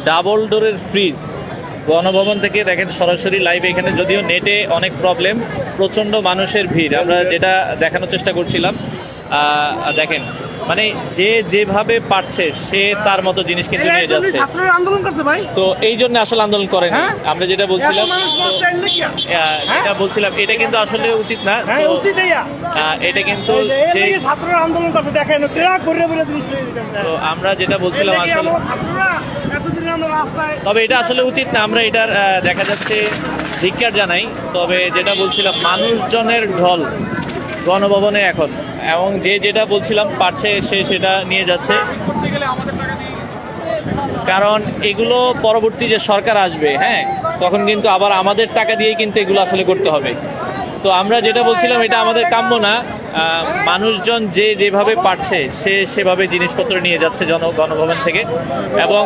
Double ডোরের fridge Ganabhaban থেকে দেখেন সরাসরি লাইভে। এখানে যদিও নেটে অনেক প্রবলেম, প্রচণ্ড মানুষের ভিড়। আমরা যেটা দেখানোর চেষ্টা করছিলাম, দেখেন মানে যে যেভাবে পারছে সে তার মতো জিনিস কিন্তু নিয়ে যাচ্ছে। আন্দোলন করছে ভাই, তো এই জন্য আসলে আন্দোলন করেন। আমরা যেটা বলছিলাম এটা কিন্তু আসলে উচিত না। এটা কিন্তু ছাত্ররা আন্দোলন করছে, দেখেন তো আমরা যেটা বলছিলাম আসলে, তবে এটা আসলে উচিত না। আমরা এটার দেখা যাচ্ছে ধিক্কার জানাই। তবে যেটা বলছিলাম, মানুষজনের ঢল গণভবনে এখন, এবং যে যেটা বলছিলাম পারছে সে সেটা নিয়ে যাচ্ছে। কারণ এগুলো পরবর্তী যে সরকার আসবে, হ্যাঁ, তখন কিন্তু আবার আমাদের টাকা দিয়েই কিন্তু এগুলো আসলে করতে হবে। তো আমরা যেটা বলছিলাম এটা আমাদের কাম্য না। মানুষজন যে যেভাবে পারছে সে সেভাবে জিনিসপত্র নিয়ে যাচ্ছে গণভবন থেকে। এবং